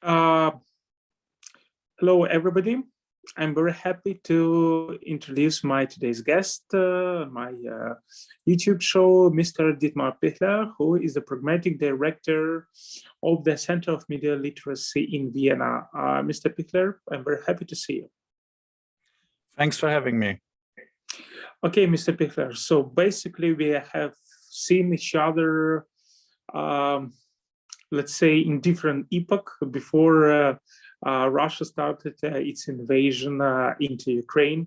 Uh, Hello, everybody. I'm very happy to introduce my today's guest, my YouTube show, Mr. Dietmar Piechler, who is the programmatic director of the Center of Media Literacy in Vienna. Mr. Piechler, I'm very happy to see you. Thanks for having me. Okay, Mr. Piechler. So basically, we have seen each other, let's say, in different epoch before Russia started its invasion into Ukraine.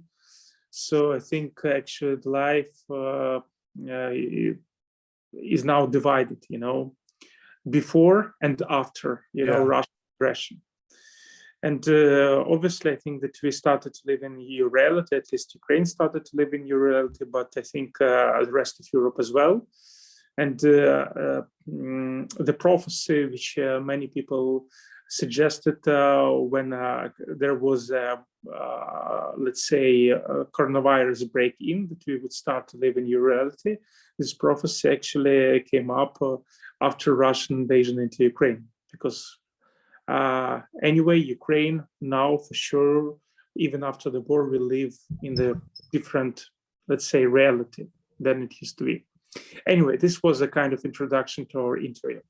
So I think actually the life is now divided, before and after, Russian aggression. And obviously, I think that we started to live in new reality, at least Ukraine started to live in new reality, but I think the rest of Europe as well. And the prophecy which many people suggested when there was, let's say, a coronavirus break-in, that we would start to live in new reality. This prophecy actually came up after Russian invasion into Ukraine, because anyway, Ukraine now for sure, even after the war, will live in the different, let's say, reality than it used to be. Anyway, this was a kind of introduction to our interview.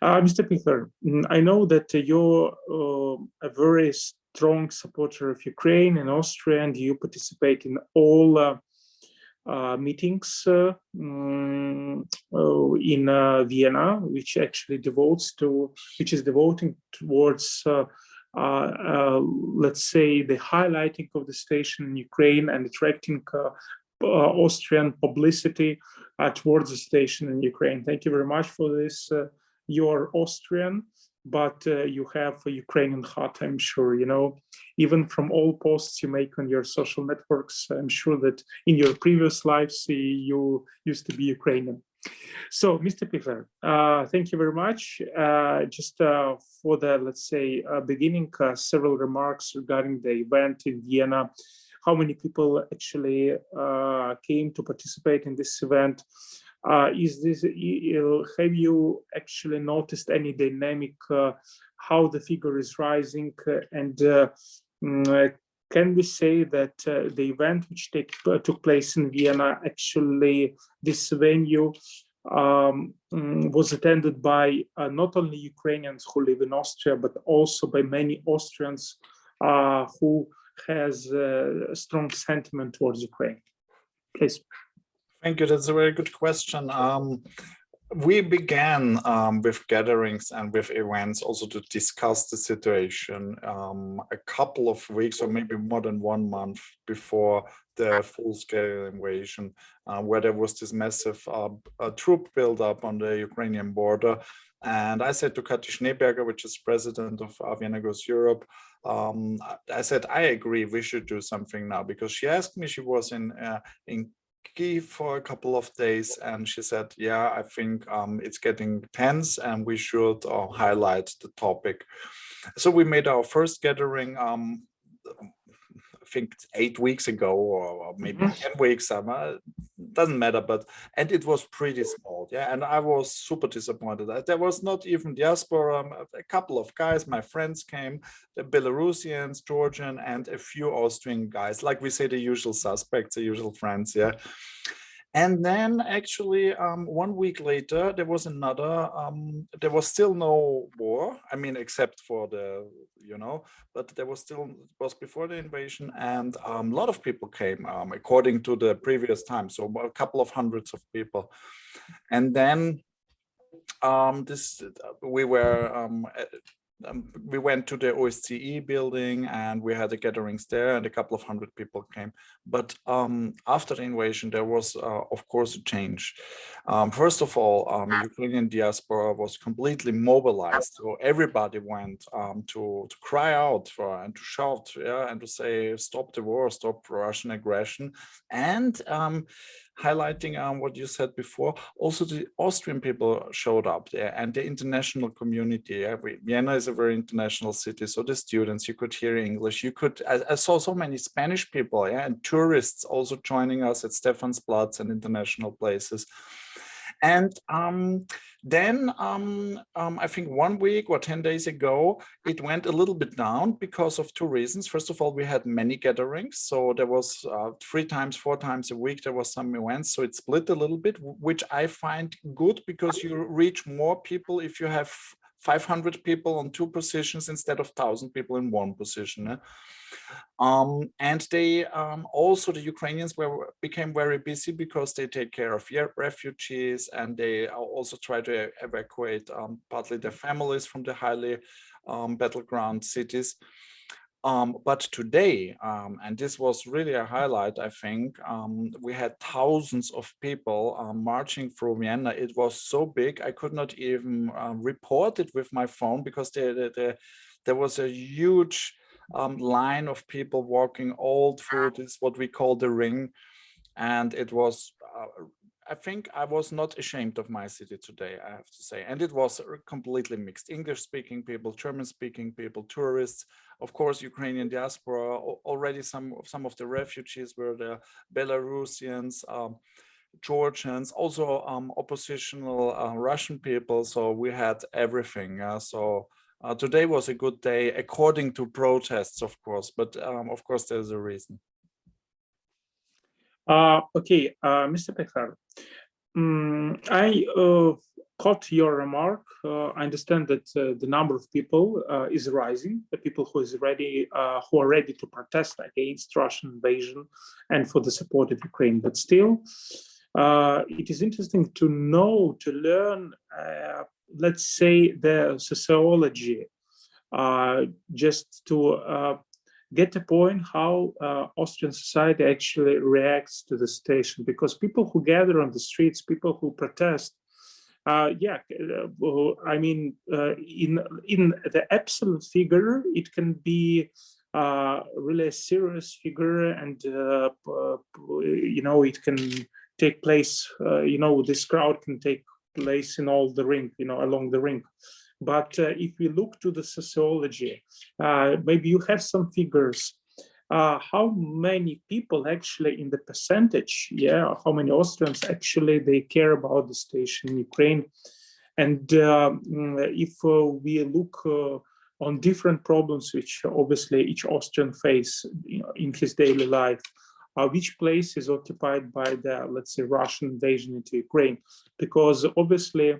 Mr. Piechler, I know that you're a very strong supporter of Ukraine and Austria, and you participate in all meetings in Vienna, which actually is devoting towards, let's say, the highlighting of the station in Ukraine and attracting Austrian publicity towards the station in Ukraine. Thank you very much for this. You're Austrian, but you have a Ukrainian heart, I'm sure, even from all posts you make on your social networks, I'm sure that in your previous lives, you used to be Ukrainian. So, Mr. Piechler, thank you very much. Just for the, let's say, beginning, several remarks regarding the event in Vienna. How many people actually came to participate in this event? Have you actually noticed any dynamic, how the figure is rising? And can we say that the event which took place in Vienna, actually this venue was attended by not only Ukrainians who live in Austria, but also by many Austrians who has a strong sentiment towards Ukraine? Please. Thank you. That's a very good question. We began with gatherings and with events also to discuss the situation a couple of weeks or maybe more than 1 month before the full-scale invasion, where there was this massive troop build-up on the Ukrainian border. And I said to Kathi Schneeberger, which is president of Vienna Goes Europe, I said, I agree, we should do something now, because she asked me, she was in Kyiv for a couple of days, and she said, yeah, I think it's getting tense and we should highlight the topic. So we made our first gathering, I think 8 weeks ago, or maybe 10 weeks, doesn't matter, and it was pretty small, and I was super disappointed. There was not even diaspora. A couple of guys, my friends came, the Belarusians, Georgian, and a few Austrian guys, like we say, the usual suspects, the usual friends, And then actually 1 week later, there was another, there was still no war, I mean, except for the, but there was still, it was before the invasion, and a lot of people came according to the previous time, so a couple of hundreds of people. And then we went to the OSCE building and we had the gatherings there, and a couple of hundred people came. But after the invasion, there was, of course, a change. First of all, Ukrainian diaspora was completely mobilized. So everybody went to cry out for and to shout, and to say, stop the war, stop Russian aggression. And highlighting what you said before, also the Austrian people showed up there, and the international community. Vienna is a very international city, so the students, you could hear English. I saw so many Spanish people, and tourists also joining us at Stephansplatz and international places. And Then I think 1 week or 10 days ago, it went a little bit down because of two reasons. First of all, we had many gatherings. So there was 3 times, 4 times a week, there was some events. So it split a little bit, which I find good because you reach more people if you have 500 people on 2 positions instead of 1,000 people in 1 position. And they also, the Ukrainians became very busy because they take care of refugees, and they also try to evacuate partly their families from the highly battleground cities. But today, and this was really a highlight, I think, we had thousands of people marching through Vienna. It was so big, I could not even report it with my phone because there was a huge line of people walking all through this, what we call the ring. And it was, I think I was not ashamed of my city today, I have to say. And it was completely mixed. English-speaking people, German-speaking people, tourists, of course, Ukrainian diaspora. Already some of the refugees were the Belarusians, Georgians, also oppositional Russian people. So we had everything. Today was a good day, according to protests, of course, but of course there's a reason. Okay, Mr. Piechler, I caught your remark. I understand that the number of people is rising, the people who are ready to protest against Russian invasion and for the support of Ukraine. But still, it is interesting to learn, let's say, the sociology, just to get a point how Austrian society actually reacts to the situation, because people who gather on the streets, people who protest, I mean, in the absolute figure, it can be really a serious figure, and it can take place. This crowd can take place in all the ring, along the ring. But if we look to the sociology, maybe you have some figures. How many people actually, in the percentage, how many Austrians actually they care about the situation in Ukraine? And if we look on different problems, which obviously each Austrian face in his daily life, which place is occupied by the, let's say, Russian invasion into Ukraine? Because obviously,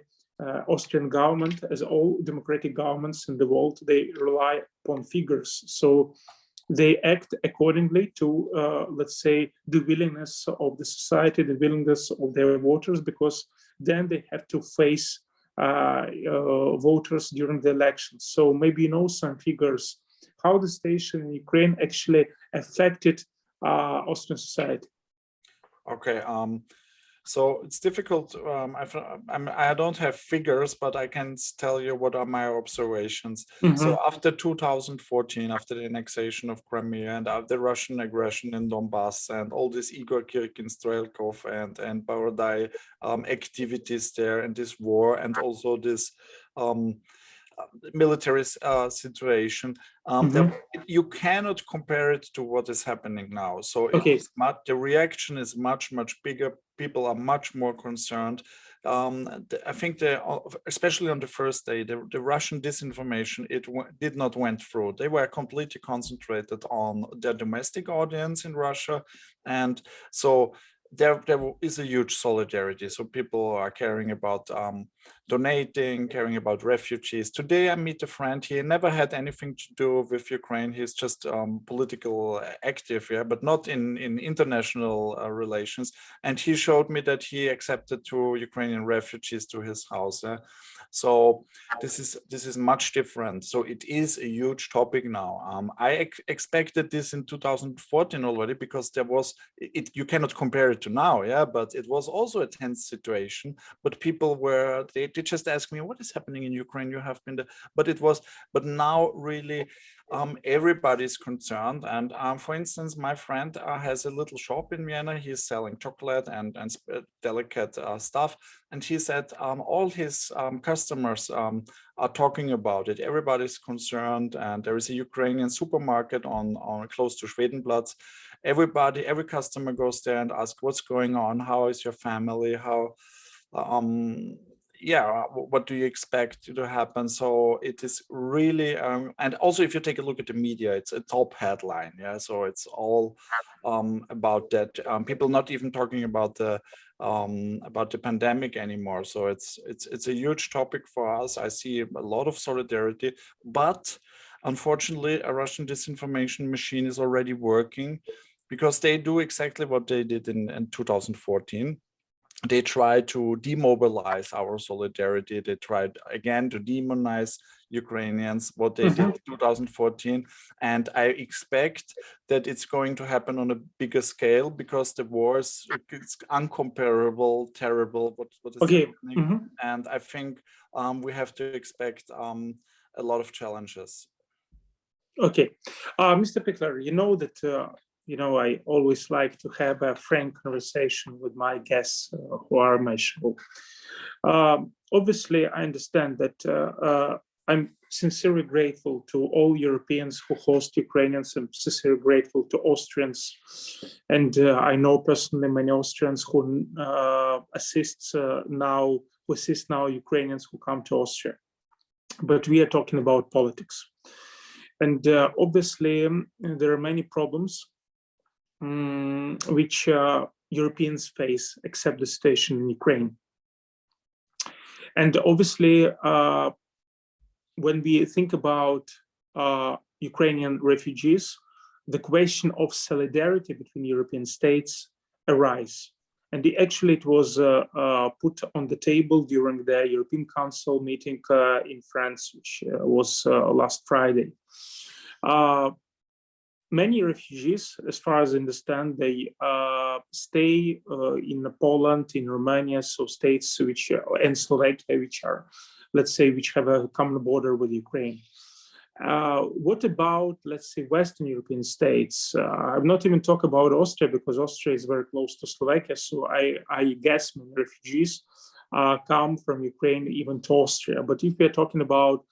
Austrian government, as all democratic governments in the world, they rely upon figures. So they act accordingly to, let's say, the willingness of the society, the willingness of their voters, because then they have to face voters during the elections. So maybe some figures, how the situation in Ukraine actually affected Austrian society. Okay. So it's difficult. I don't have figures, but I can tell you what are my observations. So after 2014, after the annexation of Crimea and after the Russian aggression in Donbass and all this Igor Kirkin, Strelkov and Borodai activities there, and this war, and also this military situation, you cannot compare it to what is happening now. So the reaction is much bigger. People are much more concerned. I think especially on the first day, the Russian disinformation, it did not went through. They were completely concentrated on their domestic audience in Russia, and so there is a huge solidarity. So people are caring about donating, caring about refugees. Today I meet a friend. He never had anything to do with Ukraine. He's just political active, but not in international relations. And he showed me that he accepted 2 Ukrainian refugees to his house. So this is much different. So it is a huge topic now. I expected this in 2014 already, because there was you cannot compare it to now, but it was also a tense situation. But people they just asked me, what is happening in Ukraine? You have been there, but now really everybody's concerned. And for instance, my friend has a little shop in Vienna. He's selling chocolate and delicate stuff. And he said all his customers are talking about it. Everybody's concerned, and there is a Ukrainian supermarket on close to Schwedenplatz. Every customer goes there and asks, what's going on? How is your family? How yeah, what do you expect to happen? So it is really, and also if you take a look at the media, it's a top headline. Yeah, so it's all about that. People not even talking about the pandemic anymore. So it's a huge topic for us. I see a lot of solidarity, but unfortunately, a Russian disinformation machine is already working, because they do exactly what they did in 2014. They tried to demobilize our solidarity. They tried again to demonize Ukrainians, what they did in 2014. And I expect that it's going to happen on a bigger scale, because the war is it's uncomparable, terrible, what is happening. And I think we have to expect a lot of challenges. Okay, Mr. Piechler, you know that I always like to have a frank conversation with my guests who are on my show. Obviously, I understand that I'm sincerely grateful to all Europeans who host Ukrainians. I'm sincerely grateful to Austrians, and I know personally many Austrians who assist now Ukrainians who come to Austria. But we are talking about politics. And obviously, there are many problems which Europeans face, except the situation in Ukraine. And obviously, when we think about Ukrainian refugees, the question of solidarity between European states arises. And actually, it was put on the table during the European Council meeting in France, which was last Friday. Many refugees, as far as I understand, they stay in Poland, in Romania, so states which and Slovakia, which are, let's say, which have a common border with Ukraine. What about, let's say, Western European states? I'm not even talking about Austria, because Austria is very close to Slovakia. So I guess many refugees come from Ukraine even to Austria. But if we're talking about,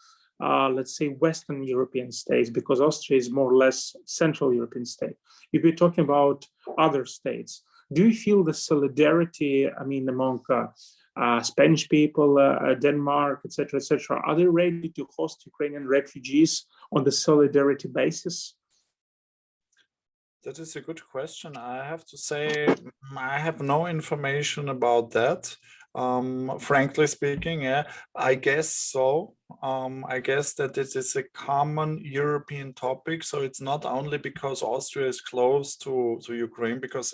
let's say, Western European states, because Austria is more or less Central European state. If we're talking about other states, do you feel the solidarity, I mean, among Spanish people, Denmark, etc., etc., are they ready to host Ukrainian refugees on the solidarity basis? That is a good question. I have to say, I have no information about that. Frankly speaking, yeah, I guess so. I guess that this is a common European topic. So it's not only because Austria is close to Ukraine, because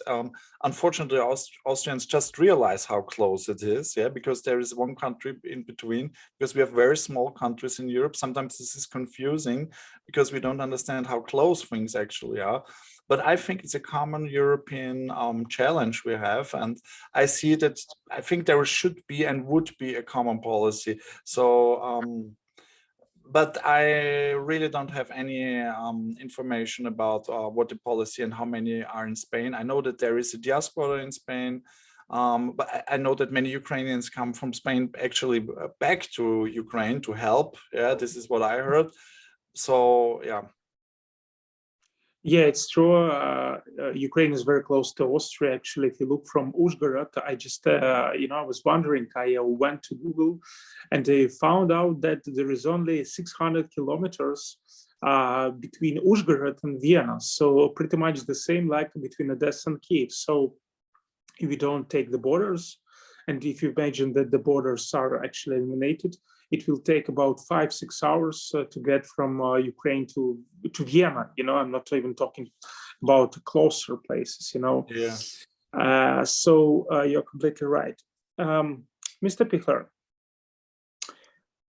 unfortunately Austrians just realize how close it is, yeah, because there is one country in between, because we have very small countries in Europe. Sometimes this is confusing because we don't understand how close things actually are. But I think it's a common European challenge we have. And I see that I think there should be and would be a common policy. So, but I really don't have any information about what the policy and how many are in Spain. I know that there is a diaspora in Spain. But I know that many Ukrainians come from Spain actually back to Ukraine to help. Yeah, this is what I heard. So, yeah. Yeah, it's true. Ukraine is very close to Austria. Actually, if you look from Uzhhorod, I just, I was wondering, I went to Google and I found out that there is only 600 kilometers between Uzhhorod and Vienna. So pretty much the same like between Odessa and Kiev. So if you don't take the borders, and if you imagine that the borders are actually eliminated, it will take about 5-6 hours to get from Ukraine to Vienna. I'm not even talking about closer places. Yeah. So you're completely right, Mr. Piechler.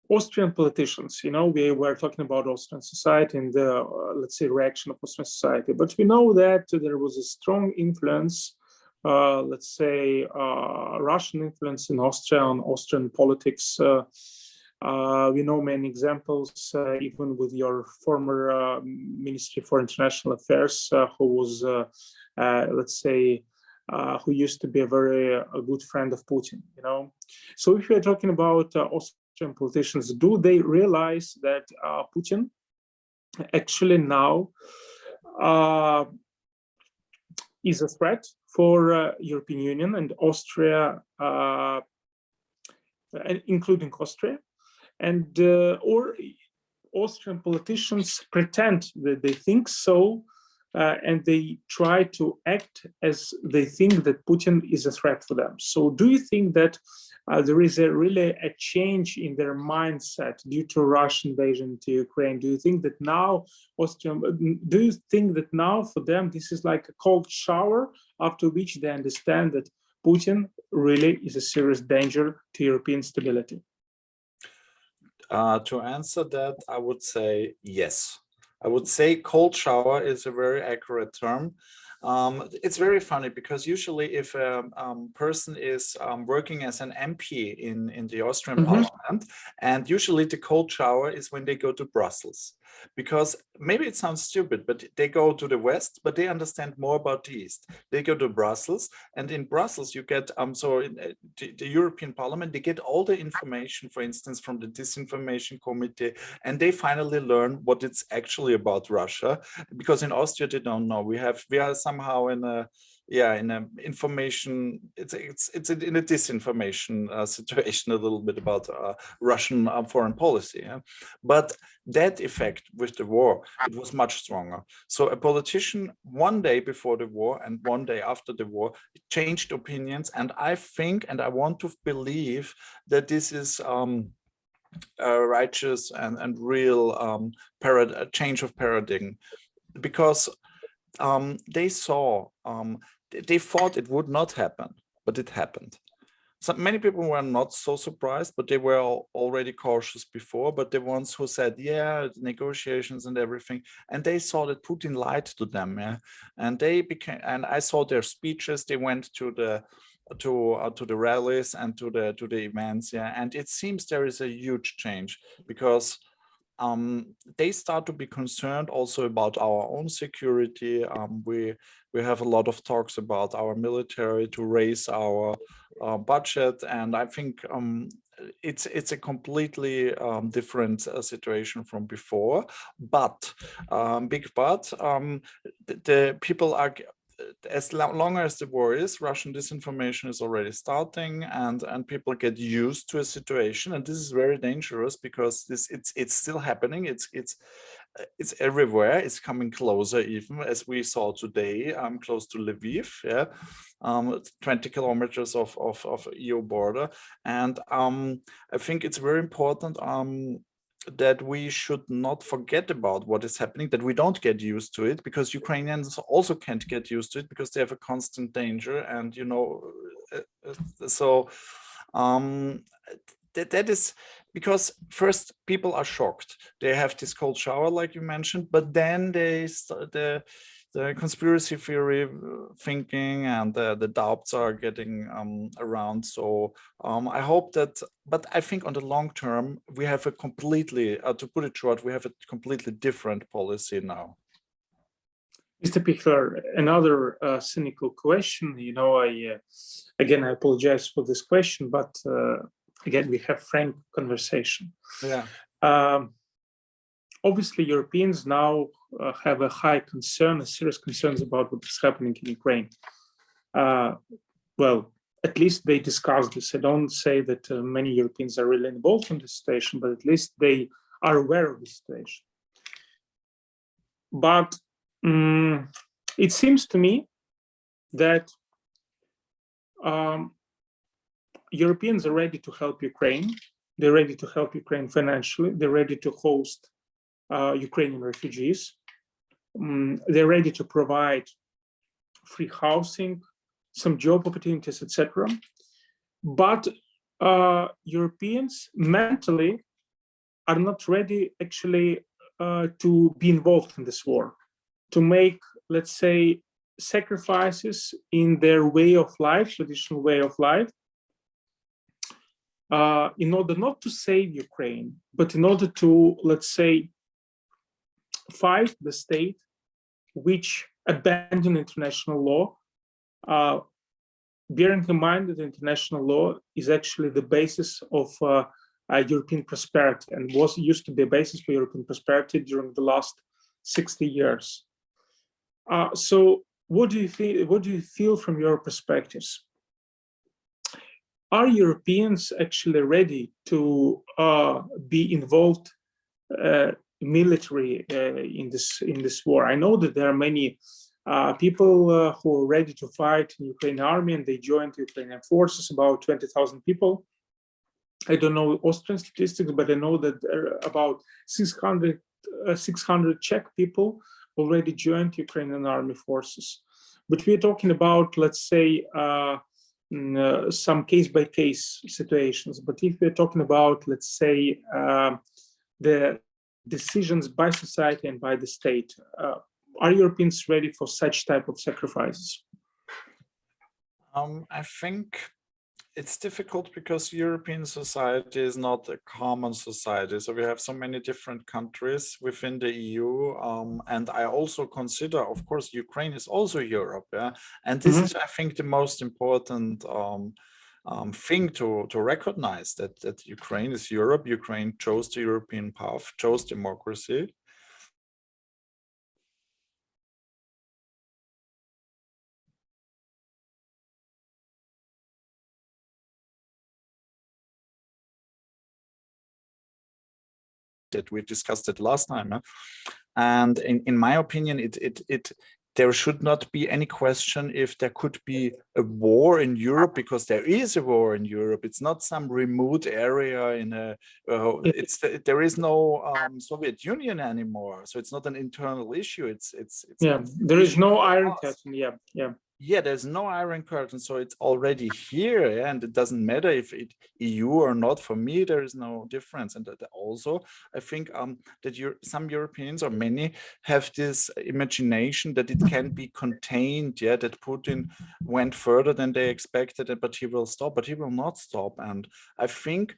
Austrian politicians, we were talking about Austrian society and the, let's say, reaction of Austrian society, but we know that there was a strong influence, let's say, Russian influence in Austria on Austrian politics. We know many examples, even with your former Ministry for International Affairs, who was, let's say, who used to be a very good friend of Putin. So if we're talking about Austrian politicians, do they realize that Putin actually now is a threat for European Union, and Austria including Austria, and or Austrian politicians pretend that they think so, and they try to act as they think that Putin is a threat for them. So do you think that there is really a change in their mindset due to Russian invasion to Ukraine? Do you think that now do you think that now for them this is like a cold shower, after which they understand that Putin really is a serious danger to European stability? To answer that, I would say yes. I would say cold shower is a very accurate term. It's very funny because usually if a person is working as an MP in the Austrian parliament, and usually the cold shower is when they go to Brussels, because maybe it sounds stupid, but they go to the West, but they understand more about the East. They go to Brussels, and in Brussels you get, so in the European Parliament, they get all the information, for instance, from the Disinformation Committee, and they finally learn what it's actually about Russia, because in Austria they don't know. We are somehow in a information, it's in a disinformation situation a little bit about Russian foreign policy. Yeah? But that effect with the war, it was much stronger. So a politician one day before the war and one day after the war changed opinions, and I think, and I want to believe that this is righteous and real change of paradigm, because they saw, they thought it would not happen, but it happened. So many people were not so surprised, but they were already cautious before. But the ones who said, yeah, negotiations and everything, and they saw that Putin lied to them, yeah, and they became. And I saw their speeches. They went to the rallies and to the events, yeah, and it seems there is a huge change because they start to be concerned also about our own security. We have a lot of talks about our military to raise our budget, and I think it's a completely different situation from before. But the people are, as long as the war is, Russian disinformation is already starting, and people get used to a situation, and this is very dangerous because it's still happening. It's everywhere. It's coming closer, even as we saw today, close to Lviv, yeah, 20 kilometers of EU border, and I think it's very important that we should not forget about what is happening, that we don't get used to it, because Ukrainians also can't get used to it because they have a constant danger, and so that is because first people are shocked. They have this cold shower, like you mentioned, but then the conspiracy theory thinking and the doubts are getting around. So I hope that, but I think on the long term, we have a completely, to put it short, we have a completely different policy now. Mr. Piechler, another cynical question. Again, I apologize for this question, but again, we have frank conversation. Yeah. Obviously, Europeans now have a high concern, serious concerns about what is happening in Ukraine. Well, at least they discuss this. I don't say that many Europeans are really involved in this situation, but at least they are aware of the situation. But it seems to me that Europeans are ready to help Ukraine. They're ready to help Ukraine financially. They're ready to host Ukrainian refugees. They're ready to provide free housing, some job opportunities, etc. But Europeans mentally are not ready actually to be involved in this war, to make, let's say, sacrifices in their way of life, traditional way of life, in order not to save Ukraine, but in order to, let's say, fight the state which abandoned international law, bearing in mind that international law is actually the basis of European prosperity and used to be a basis for European prosperity during the last 60 years. So what do you feel from your perspectives? are Europeans actually ready to be involved military in this war? I know that there are many people who are ready to fight in Ukrainian army, and they joined Ukrainian forces, about 20,000 people. I don't know Austrian statistics, but I know that there are about 600 Czech people already joined Ukrainian army forces. But we're talking about, let's say, some case-by-case situations. But if we're talking about, let's say, the decisions by society and by the state, are Europeans ready for such type of sacrifices? I think it's difficult because European society is not a common society. So we have so many different countries within the EU. And I also consider, of course, Ukraine is also Europe. Yeah? And this is, I think, the most important thing to recognize, that Ukraine is Europe. Ukraine chose the European path, chose democracy. That we discussed it last time, and in my opinion, there should not be any question if there could be a war in Europe, because there is a war in Europe. It's not some remote area in a. There is no Soviet Union anymore, so it's not an internal issue. It's yeah. There is no iron curtain. Yeah, there's no iron curtain, so it's already here, yeah? And it doesn't matter if it EU or not. For me, there is no difference. And that also, I think that some Europeans, or many, have this imagination that it can be contained, yeah, that Putin went further than they expected, but he will stop, but he will not stop. And I think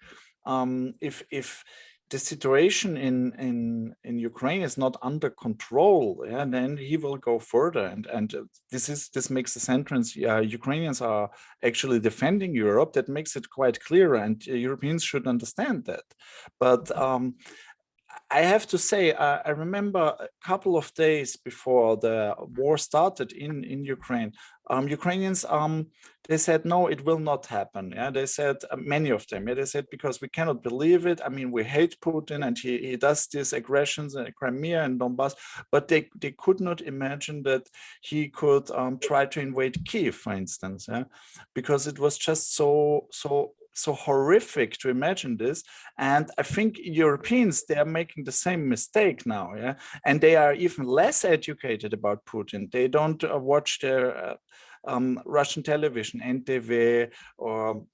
if the situation in Ukraine is not under control, yeah, then he will go further, and this makes the sentence, Ukrainians are actually defending Europe. That makes it quite clear, and Europeans should understand that. But I have to say, I remember a couple of days before the war started in Ukraine, Ukrainians, they said, no, it will not happen. Yeah, they said, many of them, yeah, they said, because we cannot believe it. I mean, we hate Putin, and he does these aggressions in Crimea and Donbass, but they could not imagine that he could try to invade Kiev, for instance, yeah, because it was just so horrific to imagine this. And I think Europeans, they are making the same mistake now, yeah, and they are even less educated about Putin. They don't watch their Russian television, NTV, or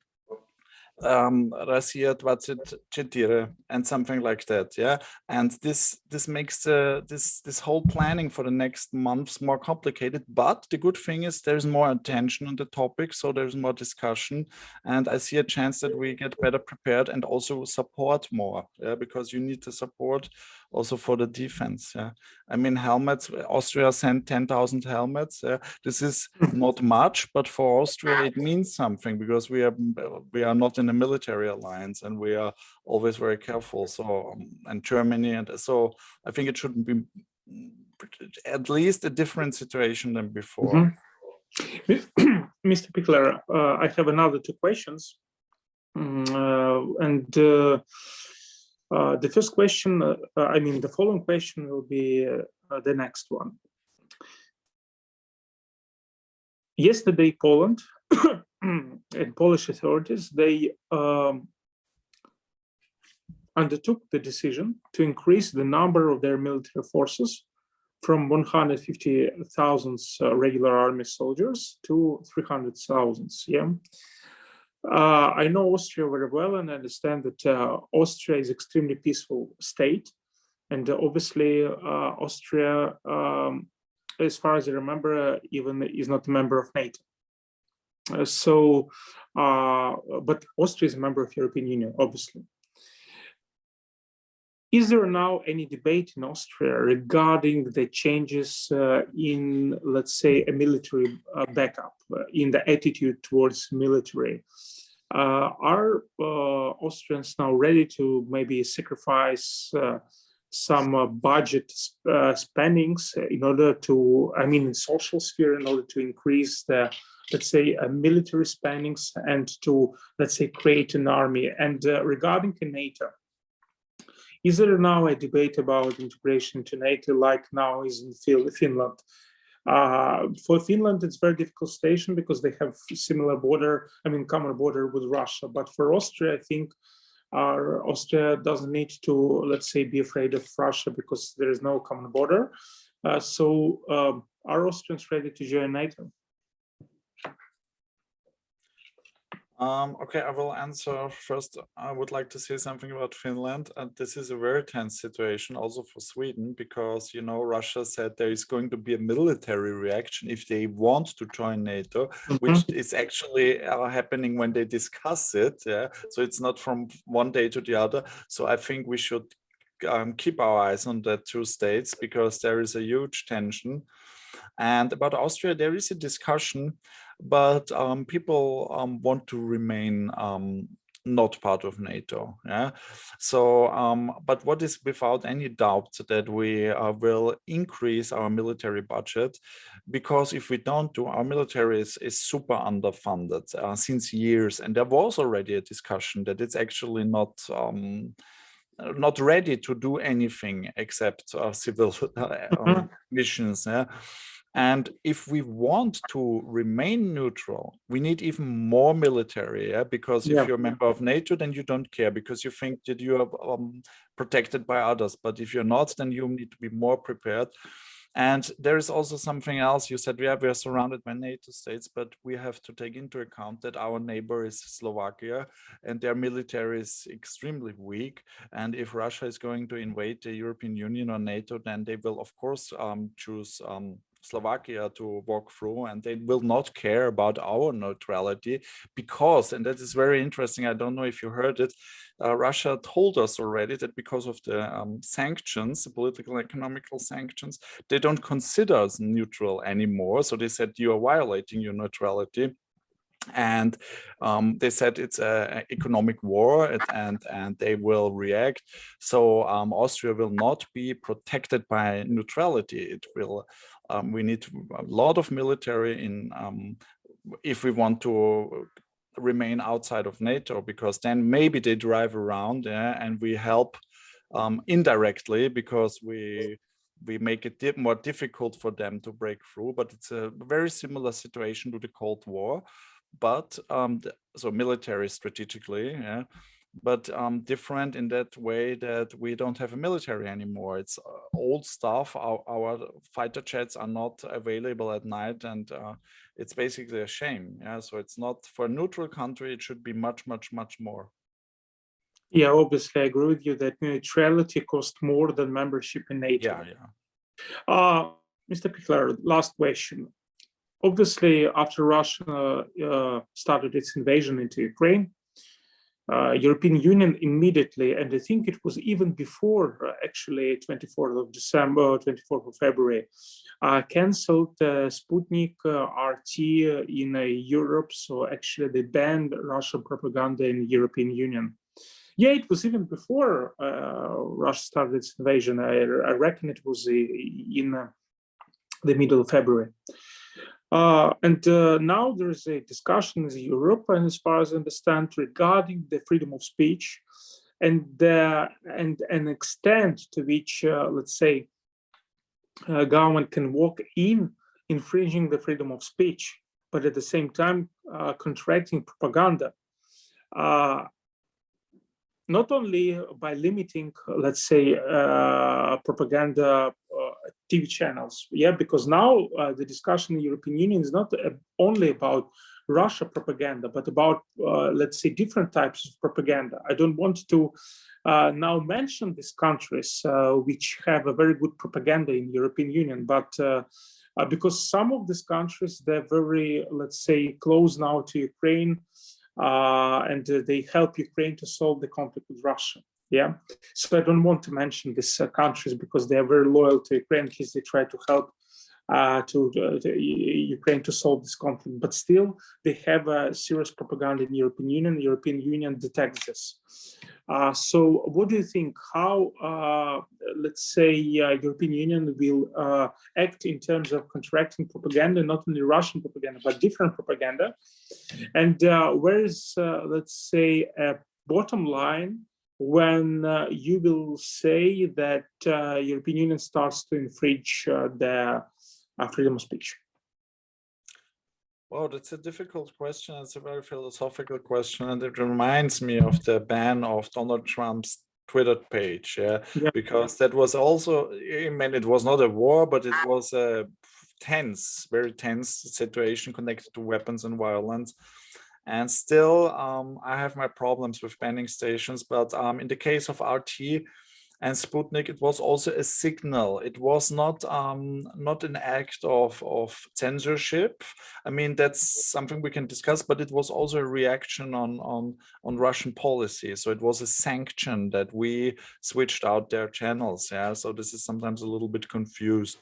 Россия 24 and something like that, yeah. And this makes this whole planning for the next months more complicated. But the good thing is there's more attention on the topic, so there's more discussion, and I see a chance that we get better prepared and also support more, yeah, because you need the support also for the defense. Yeah, I mean, helmets. Austria sent 10,000 helmets. Yeah, this is not much, but for Austria it means something, because we are not in a military alliance, and we are always very careful. So and Germany, and so I think it should be at least a different situation than before. Mr. Piechler, I have another two questions, and the first question, I mean, the following question will be the next one. Yesterday, Poland and Polish authorities, they undertook the decision to increase the number of their military forces from 150,000 regular army soldiers to 300,000. Yeah. I know Austria very well, and I understand that Austria is extremely peaceful state, and obviously Austria, as far as I remember, even is not a member of NATO. But Austria is a member of European Union, obviously. Is there now any debate in Austria regarding the changes in, let's say, a military backup, in the attitude towards military? Are Austrians now ready to maybe sacrifice some budget spendings in order to, I mean, in social sphere, in order to increase the let's say, military spendings and to, let's say, create an army. And regarding NATO, is there now a debate about integration to NATO like now is in Finland? For Finland, it's a very difficult situation because they have similar border, common border with Russia. But for Austria, I think Austria doesn't need to, let's say, be afraid of Russia because there is no common border. So are Austrians ready to join NATO? Okay, I will answer first. I would like to say something about Finland. And this is a very tense situation also for Sweden, because, you know, Russia said there is going to be a military reaction if they want to join NATO, which is actually happening when they discuss it. Yeah, so it's not from one day to the other. So I think we should keep our eyes on the two states, because there is a huge tension. And about Austria, there is a discussion, but people want to remain not part of NATO. Yeah. So, but what is without any doubt that we will increase our military budget, because if we don't do, our military is super underfunded since years, and there was already a discussion that it's actually not ready to do anything except civil missions. Yeah? And if we want to remain neutral, we need even more military, yeah? Because if you're a member of NATO, then you don't care, because you think that you are protected by others. But if you're not, then you need to be more prepared. And there is also something else. You said we are surrounded by NATO states, but we have to take into account that our neighbor is Slovakia, and their military is extremely weak. And if Russia is going to invade the European Union or NATO, then they will, of course, choose Slovakia to walk through, and they will not care about our neutrality, because, and that is very interesting, I don't know if you heard it, Russia told us already that because of the sanctions, the political and economical sanctions, they don't consider us neutral anymore. So they said, you are violating your neutrality. And they said it's an economic war, and they will react. So Austria will not be protected by neutrality. It will. We need a lot of military in if we want to remain outside of NATO, because then maybe they drive around, and we help indirectly, because we make it more difficult for them to break through. But it's a very similar situation to the Cold War. But so military strategically, yeah, but different in that way that we don't have a military anymore. It's old stuff. Our fighter jets are not available at night, and it's basically a shame. Yeah, so it's not, for a neutral country, it should be much, much, much more. Yeah, obviously, I agree with you that neutrality costs more than membership in NATO. Yeah. Mr. Piechler, last question. Obviously, after Russia started its invasion into Ukraine, European Union immediately, and I think it was even before actually 24th of December, 24th of February, canceled Sputnik RT in Europe. So actually they banned Russian propaganda in the European Union. Yeah, it was even before Russia started its invasion. I reckon it was in the middle of February. And now there is a discussion in Europe, and as far as I understand, regarding the freedom of speech and an extent to which, let's say, government can walk in infringing the freedom of speech, but at the same time contracting propaganda. Not only by limiting, let's say, propaganda TV channels, yeah, because now the discussion in the European Union is not only about Russia propaganda, but about, let's say, different types of propaganda. I don't want to now mention these countries which have a very good propaganda in the European Union, but because some of these countries, they're very, let's say, close now to Ukraine, and they help Ukraine to solve the conflict with Russia. Yeah, so I don't want to mention these countries because they are very loyal to Ukraine, because they try to help to Ukraine to solve this conflict. But still, they have a serious propaganda in the European Union. The European Union detects this. So what do you think, how, let's say, European Union will act in terms of contracting propaganda, not only Russian propaganda, but different propaganda? And where is, let's say, a bottom line when you will say that European Union starts to infringe the freedom of speech? Well, that's a difficult question. It's a very philosophical question, and it reminds me of the ban of Donald Trump's Twitter page, because that was also, I mean, it was not a war, but it was a tense, very tense situation connected to weapons and violence. And still, I have my problems with banning stations, but in the case of RT and Sputnik, it was also a signal. It was not an act of censorship. I mean, that's something we can discuss, but it was also a reaction on Russian policy. So it was a sanction that we switched out their channels. Yeah, so this is sometimes a little bit confused.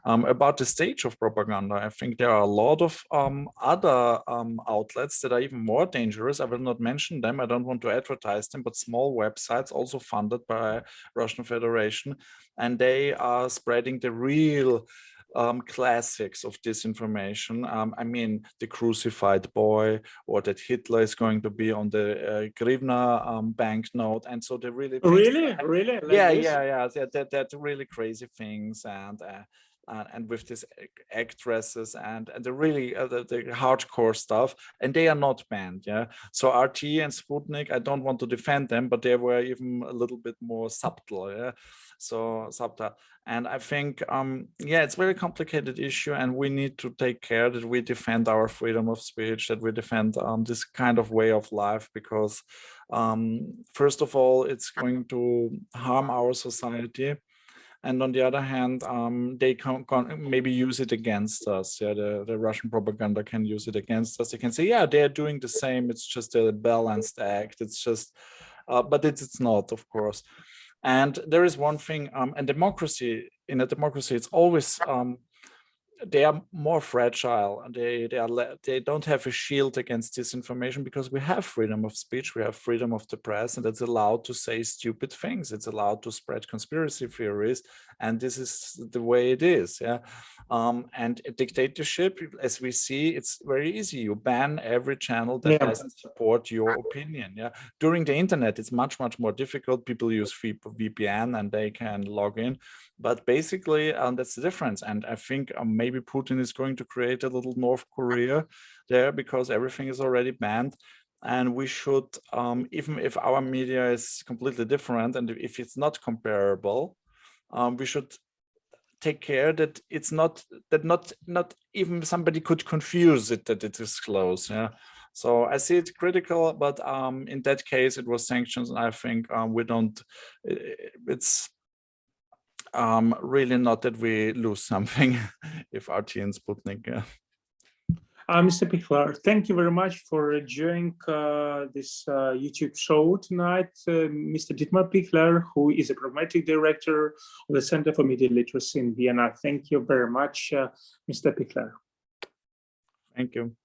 About the stage of propaganda, I think there are a lot of other outlets that are even more dangerous. I will not mention them. I don't want to advertise them, but small websites also funded by Russian Federation, and they are spreading the real classics of disinformation. I mean, the crucified boy, or that Hitler is going to be on the Grivna banknote, and so they really really like that really crazy things, and with these actresses and the really the hardcore stuff, and they are not banned. Yeah, so RT and Sputnik, I don't want to defend them, but they were even a little bit more subtle. Yeah, so subtle. And I think yeah, it's a very complicated issue, and we need to take care that we defend our freedom of speech, that we defend this kind of way of life, because first of all, it's going to harm our society. And on the other hand, they can maybe use it against us. Yeah, the Russian propaganda can use it against us. They can say, yeah, they're doing the same. It's just a balanced act. It's just, but it's not, of course. And there is one thing, and democracy, in a democracy, it's always, they are more fragile. They don't have a shield against disinformation, because we have freedom of speech, we have freedom of the press, and it's allowed to say stupid things. It's allowed to spread conspiracy theories, and this is the way it is. Yeah, and a dictatorship, as we see, it's very easy. You ban every channel that doesn't support your opinion. Yeah, during the internet, it's much more difficult. People use VPN and they can log in. But basically, that's the difference. And I think maybe Putin is going to create a little North Korea there, because everything is already banned. And we should, even if our media is completely different, and if it's not comparable, we should take care that it's not, that not even somebody could confuse it that it is close. Yeah. So I see it critical, but in that case, it was sanctions. And I think we don't, it's really not that we lose something if RT and Sputnik. Mr. Piechler, thank you very much for joining this YouTube show tonight. Mr. Dietmar Piechler, who is a programmatic director of the Center for Media Literacy in Vienna. Thank you very much, Mr. Piechler. Thank you.